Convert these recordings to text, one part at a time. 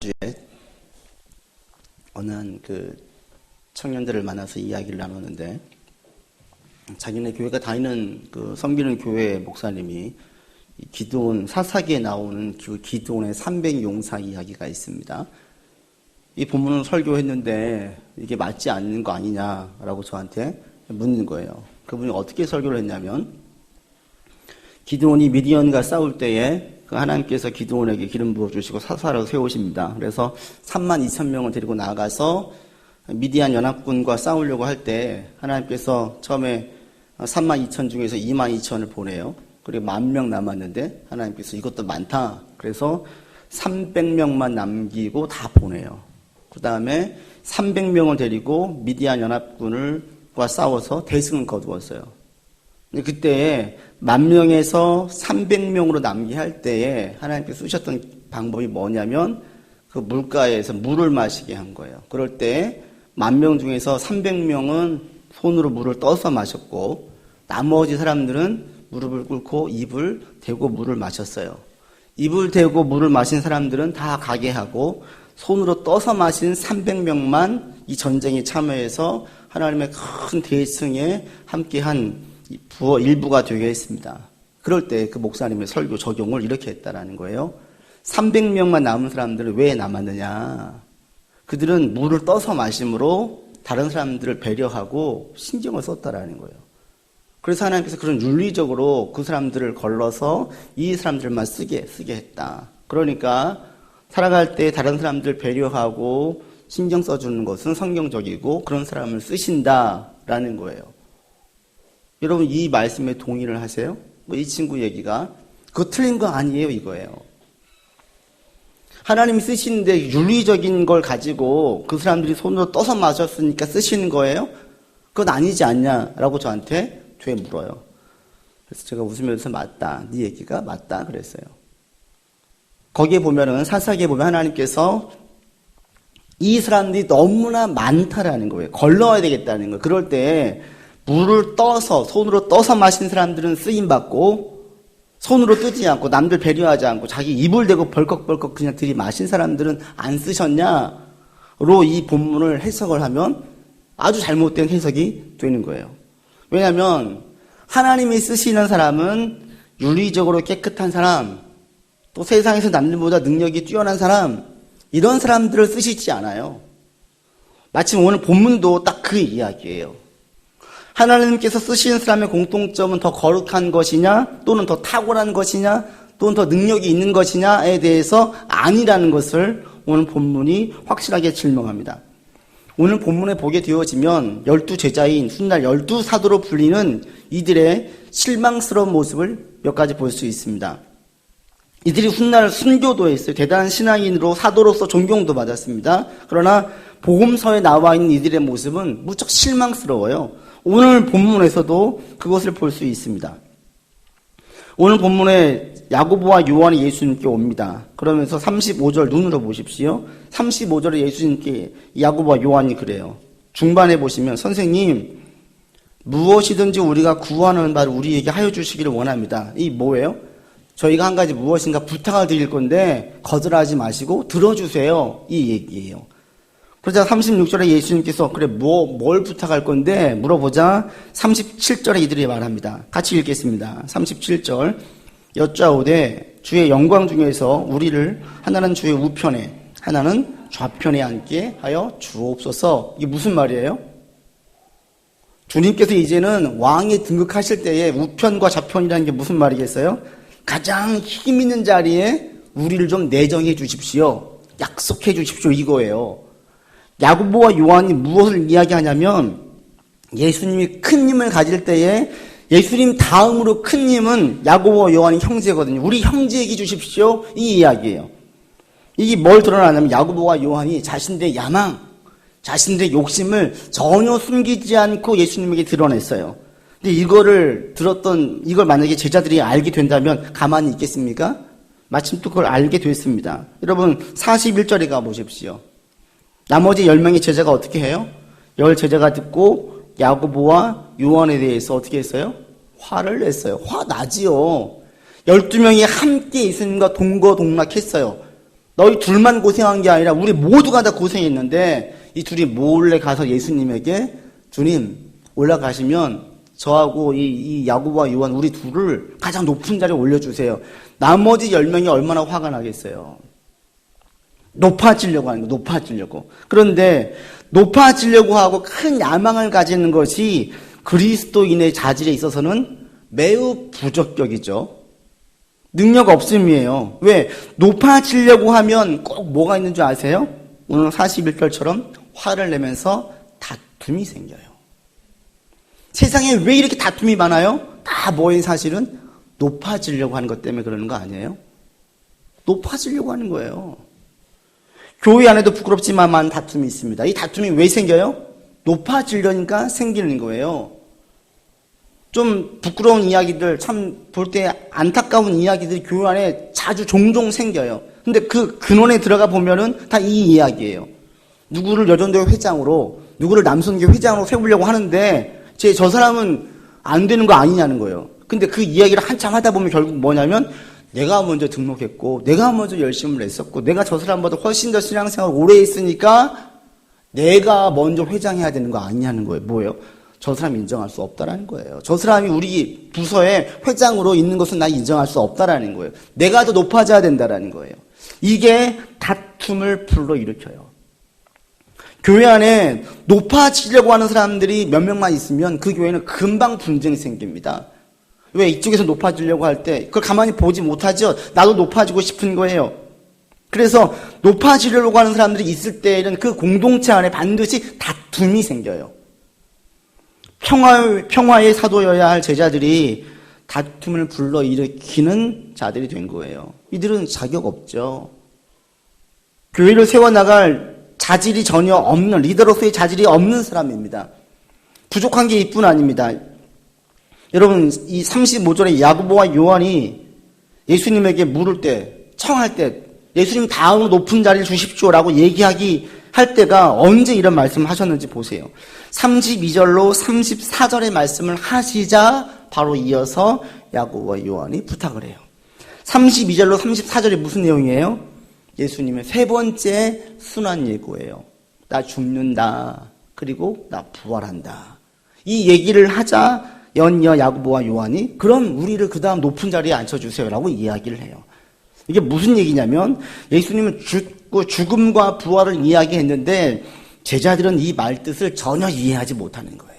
주에 어느 한 청년들을 만나서 이야기를 나누는데, 자기네 교회가 다니는 섬기는 교회 목사님이 기드온 사사기에 나오는 기드온의 300용사 이야기가 있습니다. 이 본문을 설교했는데 이게 맞지 않는 거 아니냐라고 저한테 묻는 거예요. 그분이 어떻게 설교를 했냐면, 기드온이 미디언과 싸울 때에 하나님께서 기드온에게 기름 부어주시고 사사로 세우십니다. 그래서 32,000명을 데리고 나가서 미디안 연합군과 싸우려고 할 때 하나님께서 처음에 32,000 중에서 22,000을 보내요. 그리고 10,000명 남았는데 하나님께서 이것도 많다. 그래서 300명만 남기고 다 보내요. 그 다음에 300명을 데리고 미디안 연합군과 싸워서 대승을 거두었어요. 근데 그때 10,000명에서 300명으로 남게 할 때에 하나님께서 쓰셨던 방법이 뭐냐면 그 물가에서 물을 마시게 한 거예요. 그럴 때 10,000명 중에서 300명은 손으로 물을 떠서 마셨고, 나머지 사람들은 무릎을 꿇고 입을 대고 물을 마셨어요. 입을 대고 물을 마신 사람들은 다 가게 하고, 손으로 떠서 마신 300명만 이 전쟁에 참여해서 하나님의 큰 대승에 함께한 일부가 되게 했습니다. 그럴 때 그 목사님의 설교 적용을 이렇게 했다라는 거예요. 300명만 남은 사람들은 왜 남았느냐? 그들은 물을 떠서 마심으로 다른 사람들을 배려하고 신경을 썼다라는 거예요. 그래서 하나님께서 그런 윤리적으로 그 사람들을 걸러서 이 사람들만 쓰게 했다. 그러니까 살아갈 때 다른 사람들 배려하고 신경 써주는 것은 성경적이고 그런 사람을 쓰신다라는 거예요. 여러분, 이 말씀에 동의를 하세요? 이 친구 얘기가 그거 틀린 거 아니에요, 이거예요. 하나님이 쓰시는데 윤리적인 걸 가지고 그 사람들이 손으로 떠서 마셨으니까 쓰시는 거예요? 그건 아니지 않냐라고 저한테 되물어요. 그래서 제가 웃으면서 맞다, 네 얘기가 맞다 그랬어요. 거기에 보면은 사사기에 보면 하나님께서 이 사람들이 너무나 많다라는 거예요. 걸러야 되겠다는 거예요. 그럴 때 물을 떠서, 손으로 떠서 마신 사람들은 쓰임받고, 손으로 뜨지 않고, 남들 배려하지 않고, 자기 입을 대고 벌컥벌컥 그냥 들이마신 사람들은 안 쓰셨냐로 이 본문을 해석을 하면 아주 잘못된 해석이 되는 거예요. 왜냐하면 하나님이 쓰시는 사람은 윤리적으로 깨끗한 사람, 또 세상에서 남들보다 능력이 뛰어난 사람, 이런 사람들을 쓰시지 않아요. 마침 오늘 본문도 딱 그 이야기예요. 하나님께서 쓰시는 사람의 공통점은 더 거룩한 것이냐, 또는 더 탁월한 것이냐, 또는 더 능력이 있는 것이냐에 대해서 아니라는 것을 오늘 본문이 확실하게 증명합니다. 오늘 본문에 보게 되어지면 12제자인 훗날 12사도로 불리는 이들의 실망스러운 모습을 몇 가지 볼 수 있습니다. 이들이 훗날 순교도 했어요. 대단한 신앙인으로 사도로서 존경도 받았습니다. 그러나 복음서에 나와 있는 이들의 모습은 무척 실망스러워요. 오늘 본문에서도 그것을 볼 수 있습니다. 오늘 본문에 야고보와 요한이 예수님께 옵니다. 그러면서 35절 눈으로 보십시오. 35절에 예수님께 야고보와 요한이 그래요. 중반에 보시면, 선생님, 무엇이든지 우리가 구하는 바를 우리에게 하여 주시기를 원합니다. 이 뭐예요? 저희가 한 가지 무엇인가 부탁을 드릴 건데 거절하지 마시고 들어주세요. 이 얘기예요. 그러자 36절에 예수님께서 그래 뭘 부탁할 건데 물어보자 37절에 이들이 말합니다. 같이 읽겠습니다. 37절 여짜오되 주의 영광 중에서 우리를 하나는 주의 우편에 하나는 좌편에 앉게 하여 주옵소서. 이게 무슨 말이에요? 주님께서 이제는 왕에 등극하실 때에 우편과 좌편이라는 게 무슨 말이겠어요? 가장 힘 있는 자리에 우리를 좀 내정해 주십시오. 약속해 주십시오. 이거예요. 야고보와 요한이 무엇을 이야기하냐면 예수님이 큰 힘을 가질 때에 예수님 다음으로 큰 힘은 야고보와 요한이 형제거든요. 우리 형제에게 주십시오. 이 이야기예요. 이게 뭘 드러나냐면 야고보와 요한이 자신들의 야망, 자신들의 욕심을 전혀 숨기지 않고 예수님에게 드러냈어요. 근데 이걸 만약에 제자들이 알게 된다면 가만히 있겠습니까? 마침 또 그걸 알게 됐습니다. 여러분 41절에 가보십시오. 나머지 10명의 제자가 어떻게 해요? 10 제자가 듣고 야고보와 요한에 대해서 어떻게 했어요? 화를 냈어요. 화 나지요. 12명이 함께 예수님과 동거동락했어요. 너희 둘만 고생한 게 아니라 우리 모두가 다 고생했는데 이 둘이 몰래 가서 예수님에게 주님 올라가시면 저하고 이 야고보와 요한 우리 둘을 가장 높은 자리에 올려주세요. 나머지 10명이 얼마나 화가 나겠어요. 높아지려고 하는 거, 높아지려고. 그런데 높아지려고 하고 큰 야망을 가지는 것이 그리스도인의 자질에 있어서는 매우 부적격이죠. 능력 없음이에요. 왜? 높아지려고 하면 꼭 뭐가 있는 줄 아세요? 오늘 41절처럼 화를 내면서 다툼이 생겨요. 세상에 왜 이렇게 다툼이 많아요? 다 뭐예요, 사실은? 높아지려고 하는 것 때문에 그러는 거 아니에요? 높아지려고 하는 거예요. 교회 안에도 부끄럽지만 많은 다툼이 있습니다. 이 다툼이 왜 생겨요? 높아지려니까 생기는 거예요. 좀 부끄러운 이야기들, 참 볼 때 안타까운 이야기들이 교회 안에 자주 종종 생겨요. 근데 그 근원에 들어가 보면은 다 이 이야기예요. 누구를 여전도회 회장으로, 누구를 남선교 회장으로 세우려고 하는데 저 사람은 안 되는 거 아니냐는 거예요. 근데 그 이야기를 한참 하다 보면 결국 뭐냐면 내가 먼저 등록했고 내가 먼저 열심을 냈었고 내가 저 사람보다 훨씬 더 신앙생활 오래 했으니까 내가 먼저 회장해야 되는 거 아니냐는 거예요. 뭐예요? 저 사람 인정할 수 없다라는 거예요. 저 사람이 우리 부서에 회장으로 있는 것은 나 인정할 수 없다라는 거예요. 내가 더 높아져야 된다라는 거예요. 이게 다툼을 불러일으켜요. 교회 안에 높아지려고 하는 사람들이 몇 명만 있으면 그 교회는 금방 분쟁이 생깁니다. 왜? 이쪽에서 높아지려고 할 때 그걸 가만히 보지 못하죠. 나도 높아지고 싶은 거예요. 그래서 높아지려고 하는 사람들이 있을 때에는 그 공동체 안에 반드시 다툼이 생겨요. 평화의 사도여야 할 제자들이 다툼을 불러일으키는 자들이 된 거예요. 이들은 자격 없죠. 교회를 세워나갈 자질이 전혀 없는, 리더로서의 자질이 없는 사람입니다. 부족한 게 이뿐 아닙니다. 여러분, 이 35절에 야고보와 요한이 예수님에게 물을 때, 청할 때, 예수님 다음으로 높은 자리를 주십시오라고 얘기하기 할 때가 언제 이런 말씀을 하셨는지 보세요. 32절로 34절의 말씀을 하시자 바로 이어서 야고보와 요한이 부탁을 해요. 32절로 34절이 무슨 내용이에요? 예수님의 세 번째 순환 예고예요. 나 죽는다. 그리고 나 부활한다. 이 얘기를 하자 연이어 야고보와 요한이 그럼 우리를 그 다음 높은 자리에 앉혀주세요 라고 이야기를 해요. 이게 무슨 얘기냐면 예수님은 죽음과 부활을 이야기했는데 제자들은 이 말뜻을 전혀 이해하지 못하는 거예요.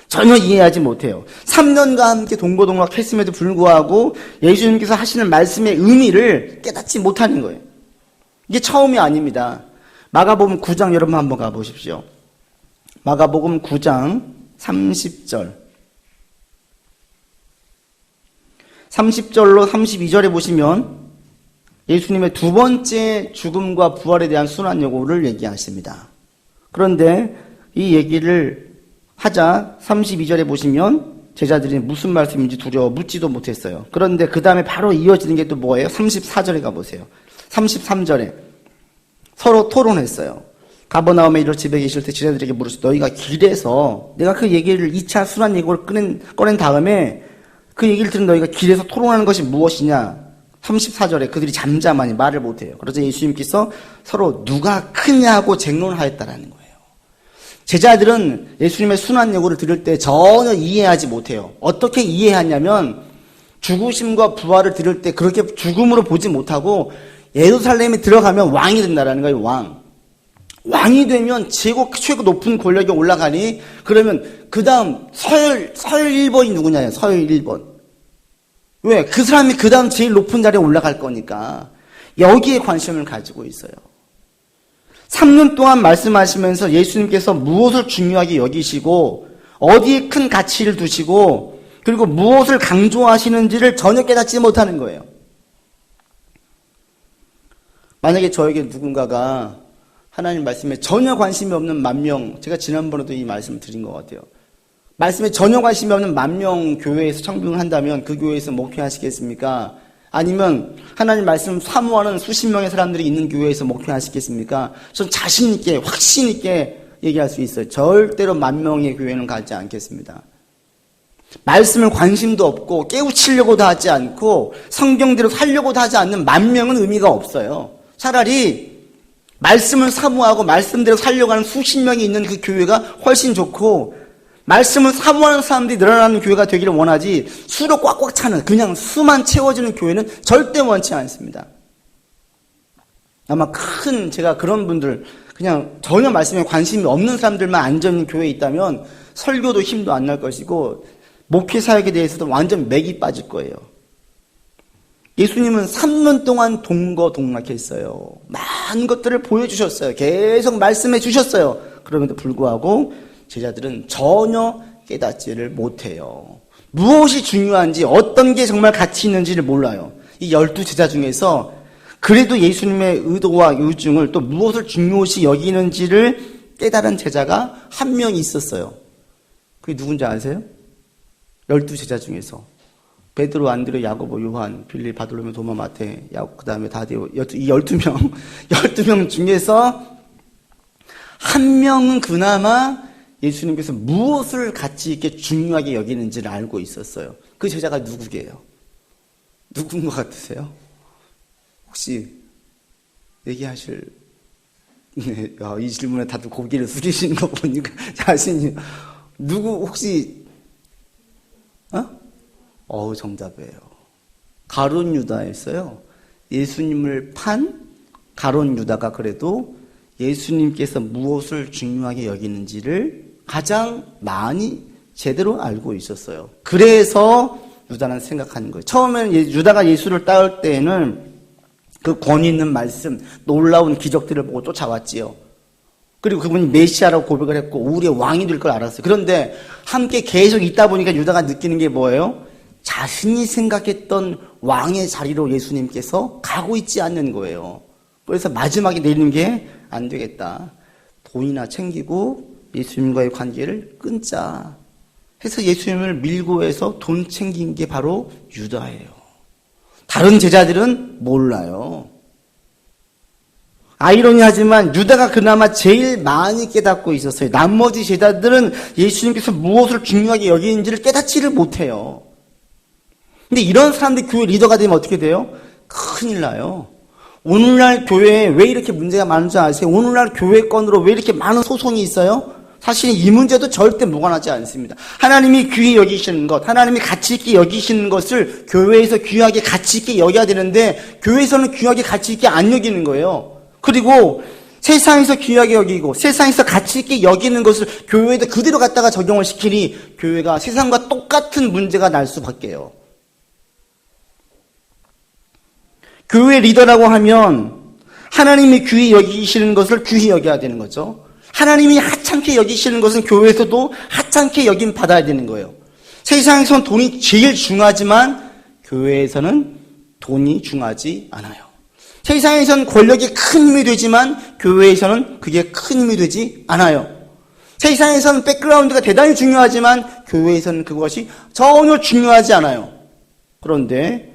전혀 이해하지 못해요. 3년과 함께 동고동락했음에도 불구하고 예수님께서 하시는 말씀의 의미를 깨닫지 못하는 거예요. 이게 처음이 아닙니다. 마가복음 9장 여러분 한번 가보십시오. 마가복음 9장 30절. 30절로 32절에 보시면 예수님의 두 번째 죽음과 부활에 대한 순환 예고를 얘기하십니다. 그런데 이 얘기를 하자 32절에 보시면 제자들이 무슨 말씀인지 두려워 묻지도 못했어요. 그런데 그 다음에 바로 이어지는 게 또 뭐예요? 34절에 가보세요. 33절에 서로 토론했어요. 가버나움에 이르러 집에 계실 때 제자들에게 물으시되 너희가 길에서 내가 그 얘기를 2차 순환 예고를 꺼낸 다음에 그 얘기를 들은 너희가 길에서 토론하는 것이 무엇이냐? 34절에 그들이 잠잠하니 말을 못해요. 그래서 예수님께서 서로 누가 크냐고 쟁론하였다라는 거예요. 제자들은 예수님의 순환 예고를 들을 때 전혀 이해하지 못해요. 어떻게 이해하냐면 죽으심과 부활을 들을 때 그렇게 죽음으로 보지 못하고 예루살렘에 들어가면 왕이 된다라는 거예요. 왕이 되면 최고 높은 권력에 올라가니 그러면 그 다음 서열 1번이 누구냐요? 서열 1번. 왜? 그 사람이 그 다음 제일 높은 자리에 올라갈 거니까 여기에 관심을 가지고 있어요. 3년 동안 말씀하시면서 예수님께서 무엇을 중요하게 여기시고 어디에 큰 가치를 두시고 그리고 무엇을 강조하시는지를 전혀 깨닫지 못하는 거예요. 만약에 저에게 누군가가 하나님 말씀에 전혀 관심이 없는 10,000명, 제가 지난번에도 이 말씀을 드린 것 같아요. 말씀에 전혀 관심이 없는 10,000명 교회에서 청빙을 한다면 그 교회에서 목회하시겠습니까? 아니면 하나님 말씀 사모하는 수십 명의 사람들이 있는 교회에서 목회하시겠습니까? 전 자신 있게 확신 있게 얘기할 수 있어요. 절대로 10,000명의 교회는 가지 않겠습니다. 말씀을 관심도 없고 깨우치려고도 하지 않고 성경대로 살려고도 하지 않는 10,000명은 의미가 없어요. 차라리 말씀을 사모하고 말씀대로 살려고 하는 수십 명이 있는 그 교회가 훨씬 좋고, 말씀을 사모하는 사람들이 늘어나는 교회가 되기를 원하지, 수로 꽉꽉 차는 그냥 수만 채워지는 교회는 절대 원치 않습니다. 아마 제가 그런 분들, 그냥 전혀 말씀에 관심이 없는 사람들만 앉아있는 교회에 있다면 설교도 힘도 안 날 것이고 목회 사역에 대해서도 완전 맥이 빠질 거예요. 예수님은 3년 동안 동거동락했어요. 많은 것들을 보여주셨어요. 계속 말씀해 주셨어요. 그럼에도 불구하고 제자들은 전혀 깨닫지를 못해요. 무엇이 중요한지, 어떤 게 정말 가치 있는지를 몰라요. 이 12제자 중에서 그래도 예수님의 의도와 요중을, 또 무엇을 중요시 여기는지를 깨달은 제자가 한 명 있었어요. 그게 누군지 아세요? 12제자 중에서 베드로, 안드레, 야고보, 요한, 빌립, 바돌로메, 도마, 마태, 그 다음에 다데오, 이 12명 중에서 한 명은 그나마 예수님께서 무엇을 가치 있게 중요하게 여기는지를 알고 있었어요. 그 제자가 누구게요? 누군 것 같으세요? 혹시 얘기하실? 네, 이 질문에 다들 고개를 숙이시는 거 보니까 자신이 누구 혹시 정답이에요. 가룟 유다였어요. 예수님을 판 가룟 유다가 그래도 예수님께서 무엇을 중요하게 여기는지를 가장 많이 제대로 알고 있었어요. 그래서 유다는 생각하는 거예요. 처음에는 유다가 예수를 따를 때에는 그 권위 있는 말씀, 놀라운 기적들을 보고 쫓아왔지요. 그리고 그분이 메시아라고 고백을 했고 우리의 왕이 될 걸 알았어요. 그런데 함께 계속 있다 보니까 유다가 느끼는 게 뭐예요? 자신이 생각했던 왕의 자리로 예수님께서 가고 있지 않는 거예요. 그래서 마지막에 내리는 게 안 되겠다. 돈이나 챙기고 예수님과의 관계를 끊자 해서 예수님을 밀고 해서 돈 챙긴 게 바로 유다예요. 다른 제자들은 몰라요. 아이러니하지만 유다가 그나마 제일 많이 깨닫고 있었어요. 나머지 제자들은 예수님께서 무엇을 중요하게 여기는지를 깨닫지를 못해요. 근데 이런 사람들이 교회 리더가 되면 어떻게 돼요? 큰일 나요. 오늘날 교회에 왜 이렇게 문제가 많은지 아세요? 오늘날 교회 건으로 왜 이렇게 많은 소송이 있어요? 사실 이 문제도 절대 무관하지 않습니다. 하나님이 귀히 여기시는 것, 하나님이 가치 있게 여기시는 것을 교회에서 귀하게 가치 있게 여겨야 되는데 교회에서는 귀하게 가치 있게 안 여기는 거예요. 그리고 세상에서 귀하게 여기고 세상에서 가치 있게 여기는 것을 교회에도 그대로 갖다가 적용을 시키니 교회가 세상과 똑같은 문제가 날 수밖에요. 교회 리더라고 하면 하나님이 귀히 여기시는 것을 귀히 여겨야 되는 거죠. 하나님이 하찮게 여기시는 것은 교회에서도 하찮게 여김 받아야 되는 거예요. 세상에선 돈이 제일 중요하지만 교회에서는 돈이 중요하지 않아요. 세상에선 권력이 큰 힘이 되지만 교회에서는 그게 큰 힘이 되지 않아요. 세상에서는 백그라운드가 대단히 중요하지만 교회에서는 그것이 전혀 중요하지 않아요. 그런데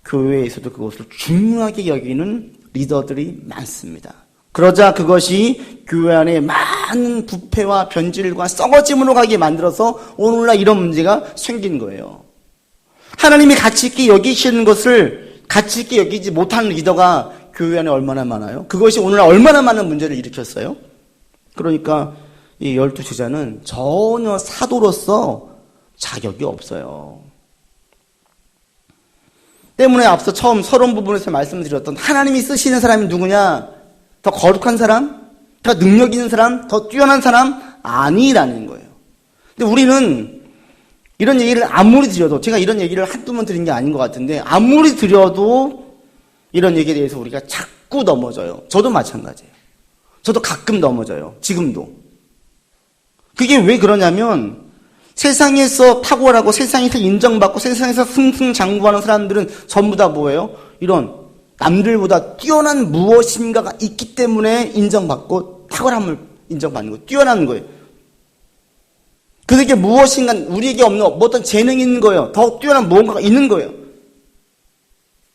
교회에서도 그것을 중요하게 여기는 리더들이 많습니다. 그러자 그것이 교회 안에 많은 부패와 변질과 썩어짐으로 가게 만들어서 오늘날 이런 문제가 생긴 거예요. 하나님이 가치 있게 여기시는 것을 가치 있게 여기지 못하는 리더가 교회 안에 얼마나 많아요? 그것이 오늘날 얼마나 많은 문제를 일으켰어요? 그러니까 이 12제자는 전혀 사도로서 자격이 없어요. 때문에 앞서 처음 서론 부분에서 말씀드렸던 하나님이 쓰시는 사람이 누구냐? 더 거룩한 사람? 더 능력 있는 사람? 더 뛰어난 사람? 아니라는 거예요. 근데 우리는 이런 얘기를 아무리 드려도, 제가 이런 얘기를 한두 번 드린 게 아닌 것 같은데 아무리 드려도 이런 얘기에 대해서 우리가 자꾸 넘어져요. 저도 마찬가지예요. 저도 가끔 넘어져요. 지금도. 그게 왜 그러냐면 세상에서 탁월하고 세상에서 인정받고 세상에서 승승장구하는 사람들은 전부 다 뭐예요? 이런 남들보다 뛰어난 무엇인가가 있기 때문에 인정받고 탁월함을 인정받는 거예요. 뛰어난 거예요. 그게 무엇인가 우리에게 없는 어떤 재능이 있는 거예요. 더 뛰어난 무언가가 있는 거예요.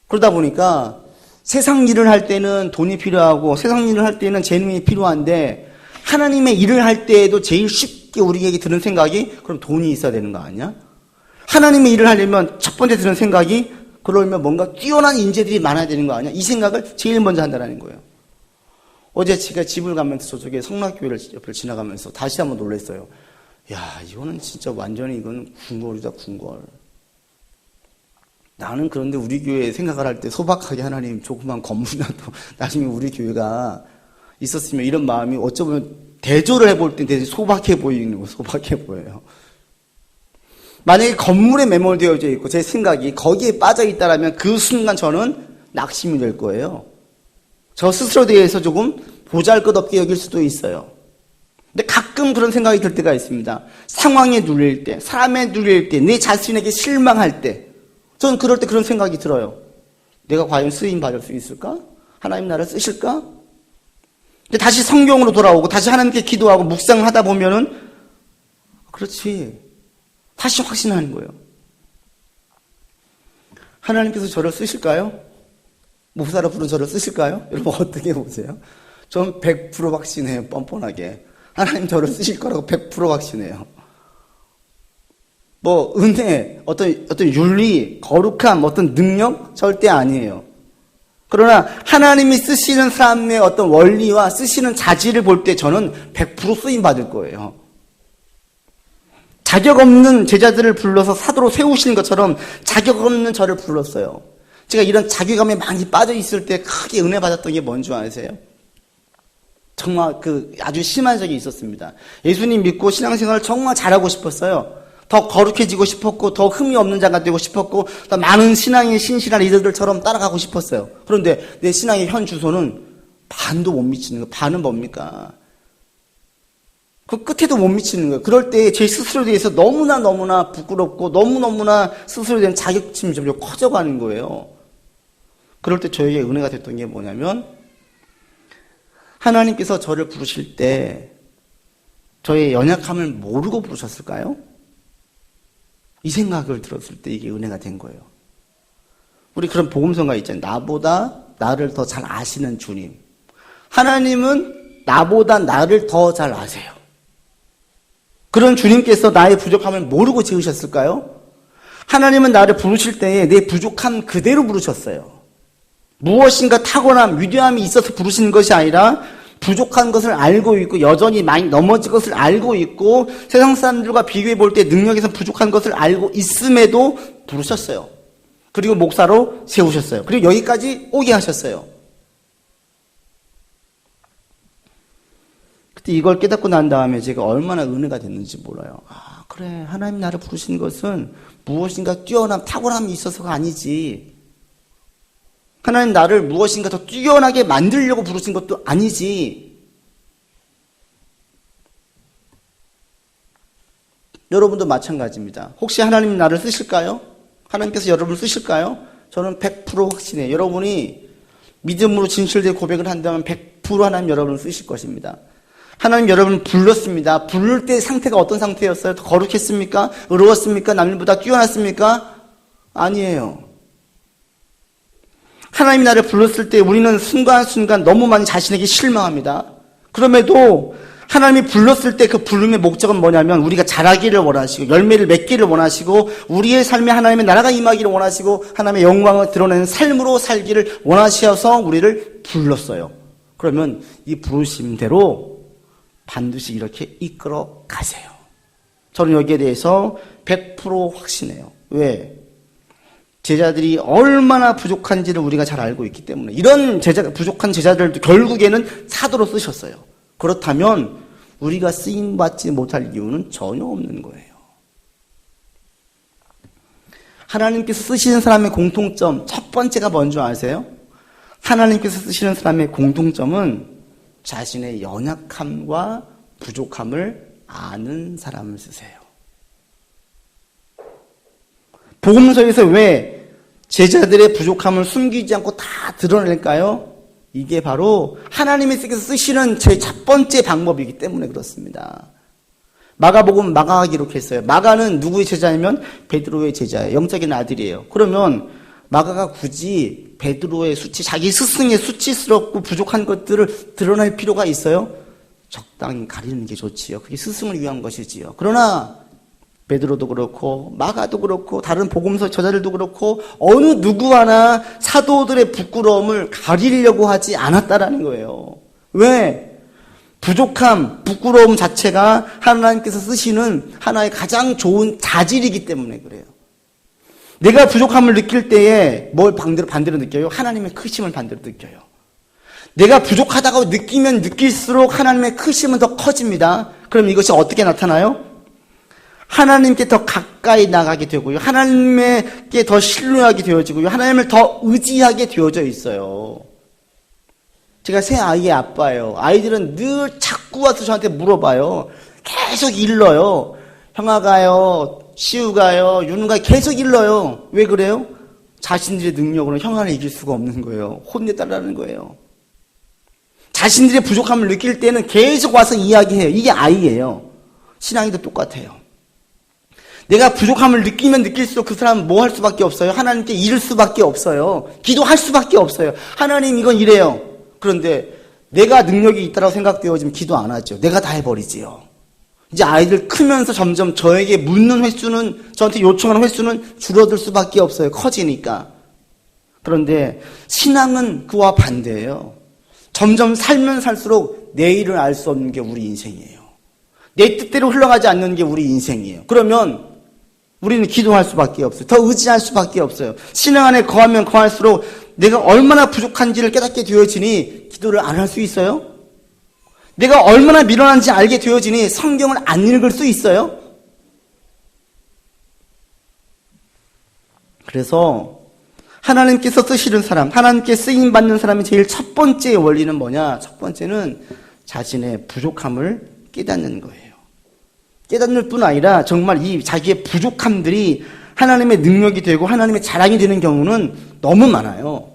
그러다 보니까 세상 일을 할 때는 돈이 필요하고 세상 일을 할 때는 재능이 필요한데 하나님의 일을 할 때에도 제일 쉽게 우리에게 드는 생각이 그럼 돈이 있어야 되는 거 아니야? 하나님의 일을 하려면 첫 번째 드는 생각이 그러면 뭔가 뛰어난 인재들이 많아야 되는 거 아니야? 이 생각을 제일 먼저 한다는 거예요. 어제 제가 집을 가면서 저쪽에 성락교회를 옆을 지나가면서 다시 한번 놀랐어요. 야, 이거는 진짜 완전히 이건 궁궐이다, 궁궐. 나는 그런데 우리 교회 생각을 할 때 소박하게 하나님 조그만 건물이라도 나중에 우리 교회가 있었으면 이런 마음이 어쩌면 대조를 해볼 때 되게 소박해 보이는 거, 소박해 보여요. 만약에 건물에 매몰되어져 있고 제 생각이 거기에 빠져 있다라면 그 순간 저는 낙심이 될 거예요. 저 스스로에 대해서 조금 보잘것없게 여길 수도 있어요. 근데 가끔 그런 생각이 들 때가 있습니다. 상황에 눌릴 때, 사람에 눌릴 때, 내 자신에게 실망할 때, 저는 그럴 때 그런 생각이 들어요. 내가 과연 쓰임 받을 수 있을까? 하나님 나를 쓰실까? 근데 다시 성경으로 돌아오고 다시 하나님께 기도하고 묵상하다 보면은 그렇지. 다시 확신하는 거예요. 하나님께서 저를 쓰실까요? 목사로 부른 저를 쓰실까요? 여러분 어떻게 보세요? 전 100% 확신해요. 뻔뻔하게. 하나님 저를 쓰실 거라고 100% 확신해요. 뭐 은혜, 어떤 윤리, 거룩함, 어떤 능력 절대 아니에요. 그러나 하나님이 쓰시는 사람의 어떤 원리와 쓰시는 자질을 볼 때 저는 100% 쓰임 받을 거예요. 자격 없는 제자들을 불러서 사도로 세우시는 것처럼 자격 없는 저를 불렀어요. 제가 이런 자괴감에 많이 빠져 있을 때 크게 은혜 받았던 게 뭔지 아세요? 정말 아주 심한 적이 있었습니다. 예수님 믿고 신앙생활을 정말 잘하고 싶었어요. 더 거룩해지고 싶었고, 더 흠이 없는 자가 되고 싶었고, 더 많은 신앙의 신실한 리더들처럼 따라가고 싶었어요. 그런데 내 신앙의 현 주소는 반도 못 미치는 거예요. 반은 뭡니까? 그 끝에도 못 미치는 거예요. 그럴 때 제 스스로에 대해서 너무나 부끄럽고, 너무나 스스로에 대한 자격심이 점점 커져가는 거예요. 그럴 때 저에게 은혜가 됐던 게 뭐냐면, 하나님께서 저를 부르실 때 저의 연약함을 모르고 부르셨을까요? 이 생각을 들었을 때 이게 은혜가 된 거예요. 우리 그런 복음서가 있잖아요. 나보다 나를 더 잘 아시는 주님. 하나님은 나보다 나를 더 잘 아세요. 그런 주님께서 나의 부족함을 모르고 지으셨을까요? 하나님은 나를 부르실 때에 내 부족함 그대로 부르셨어요. 무엇인가 타고난 위대함이 있어서 부르시는 것이 아니라 부족한 것을 알고 있고 여전히 많이 넘어질 것을 알고 있고 세상 사람들과 비교해 볼 때 능력에서 부족한 것을 알고 있음에도 부르셨어요. 그리고 목사로 세우셨어요. 그리고 여기까지 오게 하셨어요. 그때 이걸 깨닫고 난 다음에 제가 얼마나 은혜가 됐는지 몰라요. 아, 그래. 하나님 나를 부르신 것은 무엇인가 뛰어난 탁월함이 있어서가 아니지. 하나님 나를 무엇인가 더 뛰어나게 만들려고 부르신 것도 아니지. 여러분도 마찬가지입니다. 혹시 하나님 나를 쓰실까요? 하나님께서 여러분을 쓰실까요? 저는 100% 확신해요. 여러분이 믿음으로 진실된 고백을 한다면 100% 하나님 여러분을 쓰실 것입니다. 하나님 여러분을 불렀습니다. 부를 때 상태가 어떤 상태였어요? 더 거룩했습니까? 의로웠습니까? 남들보다 뛰어났습니까? 아니에요. 하나님이 나를 불렀을 때 우리는 순간순간 너무 많이 자신에게 실망합니다. 그럼에도 하나님이 불렀을 때 그 부름의 목적은 뭐냐면 우리가 자라기를 원하시고 열매를 맺기를 원하시고 우리의 삶에 하나님의 나라가 임하기를 원하시고 하나님의 영광을 드러내는 삶으로 살기를 원하셔서 우리를 불렀어요. 그러면 이 부르심대로 반드시 이렇게 이끌어 가세요. 저는 여기에 대해서 100% 확신해요. 왜? 제자들이 얼마나 부족한지를 우리가 잘 알고 있기 때문에 이런 부족한 제자들도 결국에는 사도로 쓰셨어요. 그렇다면 우리가 쓰임받지 못할 이유는 전혀 없는 거예요. 하나님께서 쓰시는 사람의 공통점 첫 번째가 뭔지 아세요? 하나님께서 쓰시는 사람의 공통점은 자신의 연약함과 부족함을 아는 사람을 쓰세요. 복음서에서 왜 제자들의 부족함을 숨기지 않고 다 드러낼까요? 이게 바로 하나님께서 쓰시는 제 첫 번째 방법이기 때문에 그렇습니다. 마가복음 마가가 기록했어요. 마가는 누구의 제자냐면 베드로의 제자예요. 영적인 아들이에요. 그러면 마가가 굳이 베드로의 자기 스승의 수치스럽고 부족한 것들을 드러낼 필요가 있어요? 적당히 가리는 게 좋지요. 그게 스승을 위한 것이지요. 그러나 베드로도 그렇고 마가도 그렇고 다른 복음서 저자들도 그렇고 어느 누구 하나 사도들의 부끄러움을 가리려고 하지 않았다라는 거예요. 왜? 부족함, 부끄러움 자체가 하나님께서 쓰시는 하나의 가장 좋은 자질이기 때문에 그래요. 내가 부족함을 느낄 때에 뭘 반대로 느껴요? 하나님의 크심을 반대로 느껴요. 내가 부족하다고 느끼면 느낄수록 하나님의 크심은 더 커집니다. 그럼 이것이 어떻게 나타나요? 하나님께 더 가까이 나가게 되고요. 하나님께 더 신뢰하게 되어지고요. 하나님을 더 의지하게 되어져 있어요. 제가 새 아이의 아빠예요. 아이들은 늘 자꾸 와서 저한테 물어봐요. 계속 일러요. 형아가요, 시우가요, 윤우가 계속 일러요. 왜 그래요? 자신들의 능력으로 형아를 이길 수가 없는 거예요. 혼내달라는 거예요. 자신들의 부족함을 느낄 때는 계속 와서 이야기해요. 이게 아이예요. 신앙이도 똑같아요. 내가 부족함을 느끼면 느낄수록 그 사람은 뭐 할 수밖에 없어요? 하나님께 이를 수밖에 없어요. 기도할 수밖에 없어요. 하나님 이건 이래요. 그런데 내가 능력이 있다고 생각되어지면 기도 안 하죠. 내가 다 해버리지요. 이제 아이들 크면서 점점 저에게 묻는 횟수는, 저한테 요청하는 횟수는 줄어들 수밖에 없어요. 커지니까. 그런데 신앙은 그와 반대예요. 점점 살면 살수록 내일을 알 수 없는 게 우리 인생이에요. 내 뜻대로 흘러가지 않는 게 우리 인생이에요. 그러면 우리는 기도할 수밖에 없어요. 더 의지할 수밖에 없어요. 신앙 안에 거하면 거할수록 내가 얼마나 부족한지를 깨닫게 되어지니 기도를 안 할 수 있어요? 내가 얼마나 미련한지 알게 되어지니 성경을 안 읽을 수 있어요? 그래서 하나님께서 쓰시는 사람, 하나님께 쓰임받는 사람의 제일 첫 번째 원리는 뭐냐? 첫 번째는 자신의 부족함을 깨닫는 거예요. 깨닫는 뿐 아니라 정말 이 자기의 부족함들이 하나님의 능력이 되고 하나님의 자랑이 되는 경우는 너무 많아요.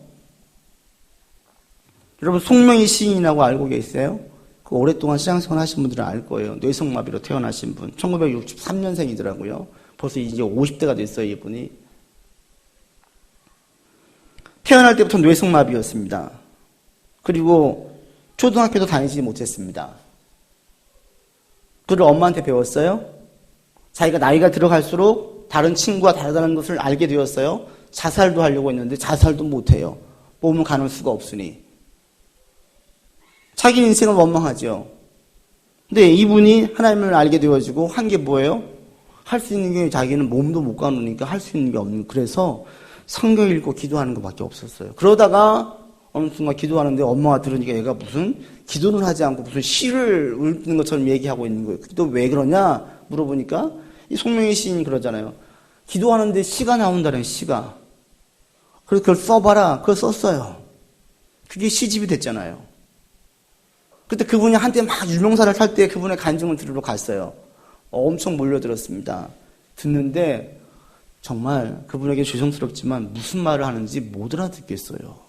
여러분 송명희 시인이라고 알고 계세요? 그 오랫동안 신앙생활 하신 분들은 알 거예요. 뇌성마비로 태어나신 분. 1963년생이더라고요. 벌써 이제 50대가 됐어요, 이분이. 태어날 때부터 뇌성마비였습니다. 그리고 초등학교도 다니지 못했습니다. 그를 엄마한테 배웠어요. 자기가 나이가 들어갈수록 다른 친구와 다르다는 것을 알게 되었어요. 자살도 하려고 했는데 자살도 못해요. 몸을 가눌 수가 없으니. 자기 인생을 원망하죠. 근데 이분이 하나님을 알게 되어지고 한 게 뭐예요? 할 수 있는 게 자기는 몸도 못 가누니까 할 수 있는 게 없는, 그래서 성경 읽고 기도하는 것밖에 없었어요. 그러다가 어느 순간 기도하는데 엄마가 들으니까 얘가 무슨 기도는 하지 않고 무슨 시를 읽는 것처럼 얘기하고 있는 거예요. 너 왜 그러냐 물어보니까 이 송명희 시인이 그러잖아요. 기도하는데 시가 나온다는 시가. 그래서 그걸 써봐라. 그걸 썼어요. 그게 시집이 됐잖아요. 그때 그분이 한때 막 유명사를 탈 때 그분의 간증을 들으러 갔어요. 엄청 몰려들었습니다. 듣는데 정말 그분에게 죄송스럽지만 무슨 말을 하는지 못 알아듣겠어요.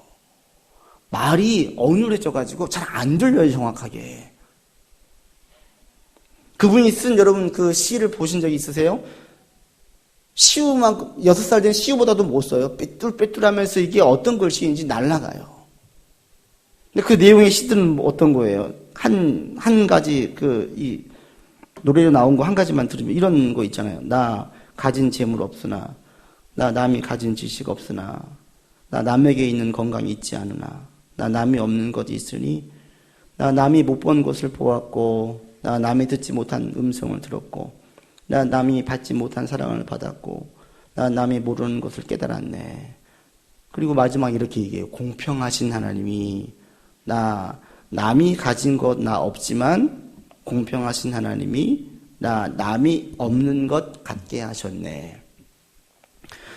말이 어눌해져가지고 잘 안 들려요, 정확하게. 그분이 쓴 여러분 그 시를 보신 적이 있으세요? 시우만, 6살 된 시우보다도 못 써요. 삐뚤빼뚤하면서 이게 어떤 글씨인지 날아가요. 근데 그 내용의 시들은 어떤 거예요? 한 가지, 이 노래로 나온 거 한 가지만 들으면 이런 거 있잖아요. 나 가진 재물 없으나, 나 남이 가진 지식 없으나, 나 남에게 있는 건강이 있지 않으나, 나 남이 없는 것이 있으니, 나 남이 못 본 것을 보았고, 나 남이 듣지 못한 음성을 들었고, 나 남이 받지 못한 사랑을 받았고, 나 남이 모르는 것을 깨달았네. 그리고 마지막 이렇게 얘기해요. 공평하신 하나님이 남이 가진 것 나 없지만 공평하신 하나님이 나 남이 없는 것 갖게 하셨네.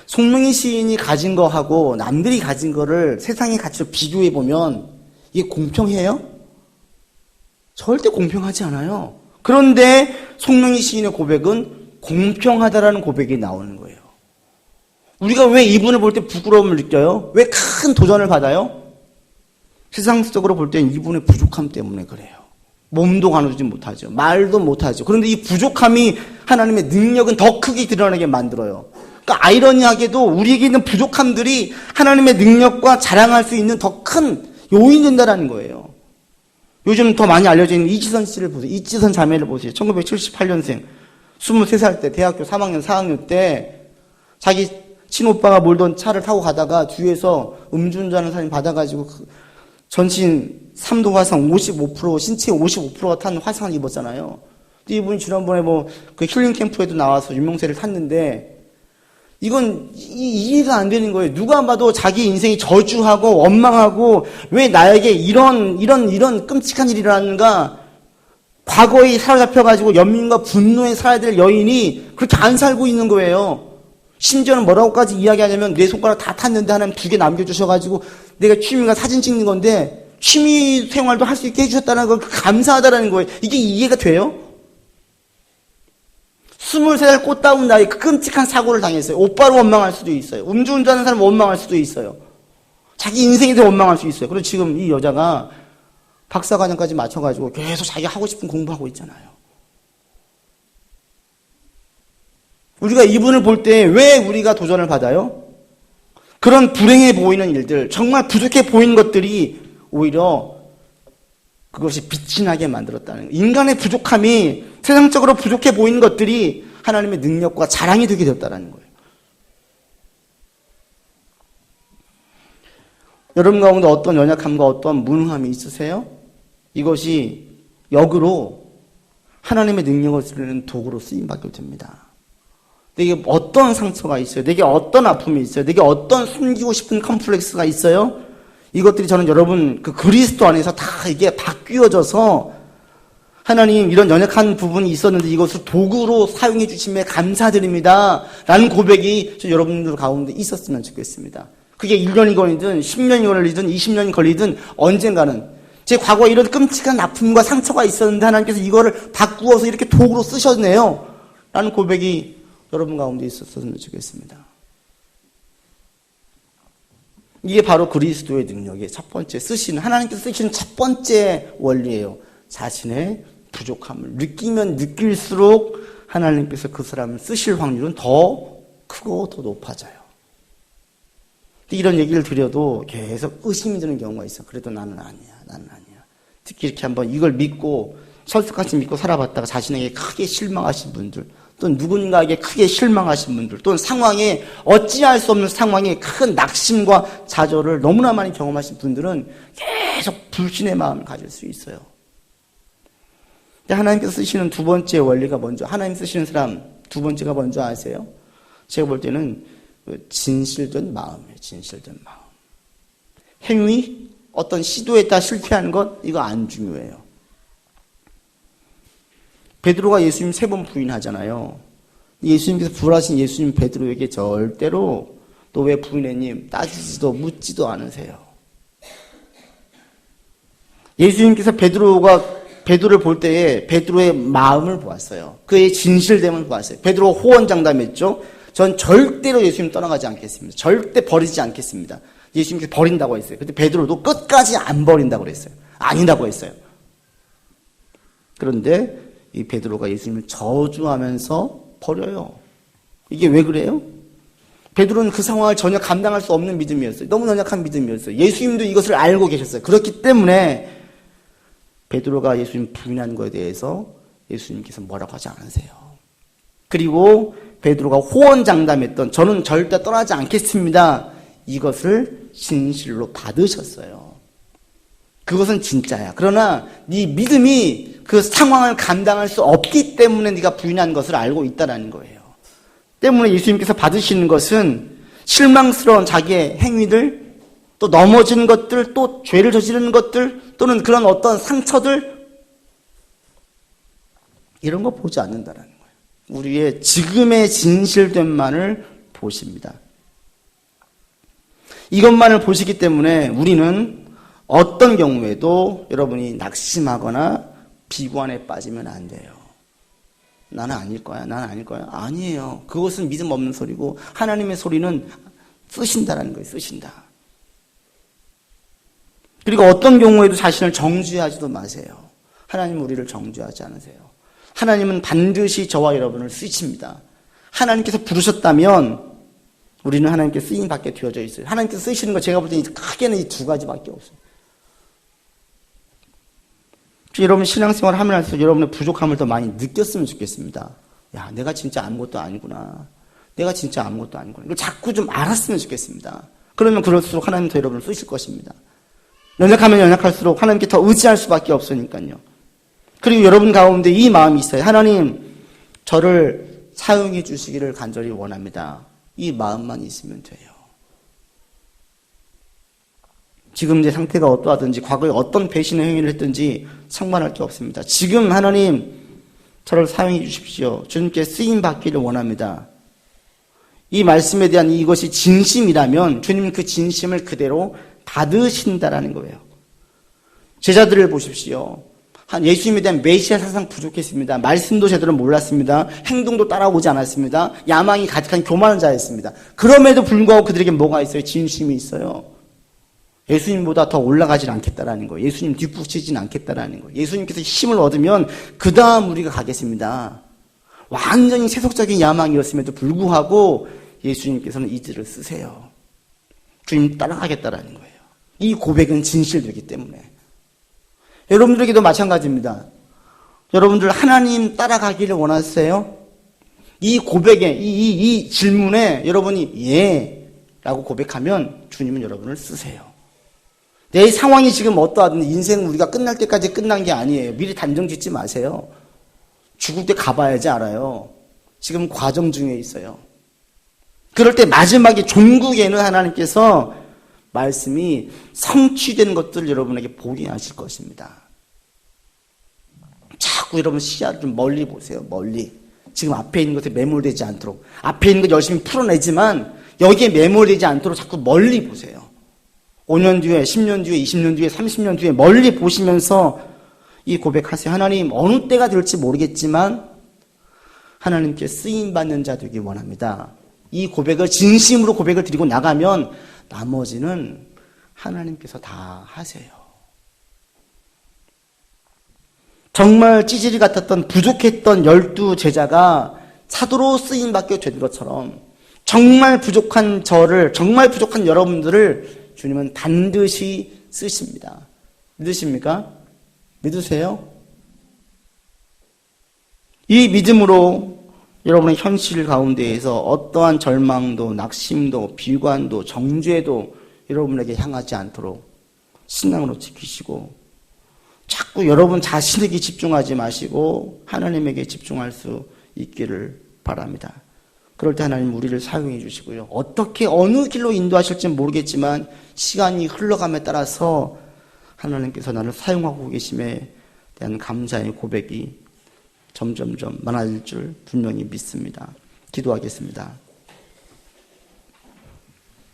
송명희 시인이 가진 거하고 남들이 가진 거를 세상의 가치로 비교해 보면 이게 공평해요? 절대 공평하지 않아요. 그런데 송명희 시인의 고백은 공평하다라는 고백이 나오는 거예요. 우리가 왜 이분을 볼 때 부끄러움을 느껴요? 왜 큰 도전을 받아요? 세상적으로 볼 때 이분의 부족함 때문에 그래요. 몸도 가누지 못하죠. 말도 못하죠. 그런데 이 부족함이 하나님의 능력은 더 크게 드러나게 만들어요. 그러니까 아이러니하게도 우리에게 있는 부족함들이 하나님의 능력과 자랑할 수 있는 더 큰 요인이 된다는 거예요. 요즘 더 많이 알려져 있는 이지선 씨를 보세요. 이지선 자매를 보세요. 1978년생. 23살 때 대학교 3학년 4학년 때 자기 친오빠가 몰던 차를 타고 가다가 뒤에서 음주운전하는 사람이 받아가지고 전신 3도 화상 55% 신체 55%가 탄 화상을 입었잖아요. 이분이 지난번에 그 힐링 캠프에도 나와서 유명세를 탔는데 이건 이해가 안 되는 거예요. 누가 봐도 자기 인생이 저주하고 원망하고 왜 나에게 이런 끔찍한 일이 일어났는가. 과거에 사로잡혀가지고 연민과 분노에 살아야 될 여인이 그렇게 안 살고 있는 거예요. 심지어는 뭐라고까지 이야기하냐면 내 손가락 다 탔는데 하나님 2개 남겨주셔가지고 내가 취미가 사진 찍는 건데 취미 생활도 할 수 있게 해주셨다는 걸 감사하다라는 거예요. 이게 이해가 돼요? 23살 꽃다운 나이에 그 끔찍한 사고를 당했어요. 오빠로 원망할 수도 있어요. 음주운전하는 사람 원망할 수도 있어요. 자기 인생에 대해 원망할 수 있어요. 그리고 지금 이 여자가 박사과정까지 맞춰가지고 계속 자기가 하고 싶은 공부하고 있잖아요. 우리가 이분을 볼 때 왜 우리가 도전을 받아요? 그런 불행해 보이는 일들, 정말 부족해 보이는 것들이 오히려 그것이 빛이 나게 만들었다는 거예요. 인간의 부족함이 세상적으로 부족해 보이는 것들이 하나님의 능력과 자랑이 되게 되었다는 거예요. 여러분 가운데 어떤 연약함과 어떤 무능함이 있으세요? 이것이 역으로 하나님의 능력을 쓰는 도구로 쓰임받게 됩니다. 내게 어떤 상처가 있어요? 내게 어떤 아픔이 있어요? 내게 어떤 숨기고 싶은 컴플렉스가 있어요? 이것들이 저는 여러분 그 그리스도 안에서 다 이게 바뀌어져서 하나님 이런 연약한 부분이 있었는데 이것을 도구로 사용해 주심에 감사드립니다. 라는 고백이 저 여러분들 가운데 있었으면 좋겠습니다. 그게 1년이 걸리든 10년이 걸리든 20년이 걸리든 언젠가는 제 과거에 이런 끔찍한 아픔과 상처가 있었는데 하나님께서 이거를 바꾸어서 이렇게 도구로 쓰셨네요. 라는 고백이 여러분 가운데 있었으면 좋겠습니다. 이게 바로 그리스도의 능력의 첫 번째 쓰시는 하나님께서 쓰시는 첫 번째 원리예요. 자신의 부족함을 느끼면 느낄수록 하나님께서 그 사람을 쓰실 확률은 더 크고 더 높아져요. 이런 얘기를 드려도 계속 의심이 드는 경우가 있어. 그래도 나는 아니야. 특히 이렇게 한번 이걸 믿고 철석같이 믿고 살아봤다가 자신에게 크게 실망하신 분들, 또 누군가에게 크게 실망하신 분들, 또는 상황에 어찌할 수 없는 상황에 큰 낙심과 좌절을 너무나 많이 경험하신 분들은 계속 불신의 마음을 가질 수 있어요. 근데 하나님께서 쓰시는 두 번째 원리가 먼저, 하나님 쓰시는 사람 두 번째가 먼저 아세요? 제가 볼 때는 진실된 마음이에요. 진실된 마음. 행위, 어떤 시도에 따라 실패하는 것, 이거 안 중요해요. 베드로가 예수님 3번 부인하잖아요. 예수님께서 부활하신 예수님 베드로에게 절대로 너 왜 부인했니? 따지지도 묻지도 않으세요. 예수님께서 베드로를 볼 때에 베드로의 마음을 보았어요. 그의 진실됨을 보았어요. 베드로가 호언장담했죠. 전 절대로 예수님 떠나가지 않겠습니다. 절대 버리지 않겠습니다. 예수님께서 버린다고 했어요. 근데 베드로도 끝까지 안 버린다고 그랬어요. 아니라고 했어요. 그런데 이 베드로가 예수님을 저주하면서 버려요. 이게 왜 그래요? 베드로는 그 상황을 전혀 감당할 수 없는 믿음이었어요. 너무 연약한 믿음이었어요. 예수님도 이것을 알고 계셨어요. 그렇기 때문에 베드로가 예수님 부인한 것에 대해서 예수님께서 뭐라고 하지 않으세요. 그리고 베드로가 호언장담했던 저는 절대 떠나지 않겠습니다. 이것을 진실로 받으셨어요. 그것은 진짜야. 그러나 네 믿음이 그 상황을 감당할 수 없기 때문에 네가 부인한 것을 알고 있다는 거예요. 때문에 예수님께서 받으시는 것은 실망스러운 자기의 행위들, 또 넘어진 것들, 또 죄를 저지르는 것들, 또는 그런 어떤 상처들, 이런 거 보지 않는다는 거예요. 우리의 지금의 진실됨만을 보십니다. 이것만을 보시기 때문에 우리는 어떤 경우에도 여러분이 낙심하거나 비관에 빠지면 안 돼요. 나는 아닐 거야. 아니에요. 그것은 믿음 없는 소리고 하나님의 소리는 쓰신다라는 거예요. 쓰신다. 그리고 어떤 경우에도 자신을 정죄하지도 마세요. 하나님은 우리를 정죄하지 않으세요. 하나님은 반드시 저와 여러분을 쓰십니다. 하나님께서 부르셨다면 우리는 하나님께 쓰임받게 되어져 있어요. 하나님께서 쓰시는 거 제가 볼 때는 크게는 이 두 가지밖에 없어요. 여러분 신앙생활 하면 할수록 여러분의 부족함을 더 많이 느꼈으면 좋겠습니다. 야, 내가 진짜 아무것도 아니구나. 내가 진짜 아무것도 아니구나. 이걸 자꾸 좀 알았으면 좋겠습니다. 그러면 그럴수록 하나님 더 여러분을 쓰실 것입니다. 연약하면 연약할수록 하나님께 더 의지할 수밖에 없으니까요. 그리고 여러분 가운데 이 마음이 있어요. 하나님, 저를 사용해 주시기를 간절히 원합니다. 이 마음만 있으면 돼요. 지금 제 상태가 어떠하든지 과거에 어떤 배신의 행위를 했든지 상관할 게 없습니다. 지금 하나님, 저를 사용해 주십시오. 주님께 쓰임 받기를 원합니다. 이 말씀에 대한 이것이 진심이라면 주님은 그 진심을 그대로 받으신다라는 거예요. 제자들을 보십시오. 예수님에 대한 메시아 사상 부족했습니다. 말씀도 제대로 몰랐습니다. 행동도 따라오지 않았습니다. 야망이 가득한 교만한 자였습니다. 그럼에도 불구하고 그들에게 뭐가 있어요? 진심이 있어요. 예수님보다 더 올라가질 않겠다라는 거예요. 예수님 뒷북치진 않겠다라는 거예요. 예수님께서 힘을 얻으면 그 다음 우리가 가겠습니다. 완전히 세속적인 야망이었음에도 불구하고 예수님께서는 이들을 쓰세요. 주님 따라가겠다라는 거예요. 이 고백은 진실되기 때문에. 여러분들에게도 마찬가지입니다. 여러분들 하나님 따라가기를 원하세요? 이 고백에, 이 질문에 여러분이 예 라고 고백하면 주님은 여러분을 쓰세요. 내 상황이 지금 어떠하든 인생 우리가 끝날 때까지 끝난 게 아니에요. 미리 단정 짓지 마세요. 죽을 때 가봐야지 알아요. 지금 과정 중에 있어요. 그럴 때 마지막에 종국에는 하나님께서 말씀이 성취된 것들을 여러분에게 보게 하실 것입니다. 자꾸 여러분 시야를 좀 멀리 보세요. 멀리. 지금 앞에 있는 것에 매몰되지 않도록. 앞에 있는 것 열심히 풀어내지만 여기에 매몰되지 않도록 자꾸 멀리 보세요. 5년 뒤에, 10년 뒤에, 20년 뒤에, 30년 뒤에 멀리 보시면서 이 고백하세요. 하나님, 어느 때가 될지 모르겠지만 하나님께 쓰임받는 자 되기 원합니다. 이 고백을 진심으로 고백을 드리고 나가면 나머지는 하나님께서 다 하세요. 정말 찌질이 같았던 부족했던 12제자가 사도로 쓰임받게 된 것처럼 정말 부족한 저를, 정말 부족한 여러분들을 주님은 반드시 쓰십니다. 믿으십니까? 믿으세요? 이 믿음으로 여러분의 현실 가운데에서 어떠한 절망도, 낙심도, 비관도, 정죄도 여러분에게 향하지 않도록 신앙으로 지키시고 자꾸 여러분 자신에게 집중하지 마시고 하나님에게 집중할 수 있기를 바랍니다. 그럴 때 하나님 우리를 사용해 주시고요. 어떻게 어느 길로 인도하실지 모르겠지만 시간이 흘러감에 따라서 하나님께서 나를 사용하고 계심에 대한 감사의 고백이 점점점 많아질 줄 분명히 믿습니다. 기도하겠습니다.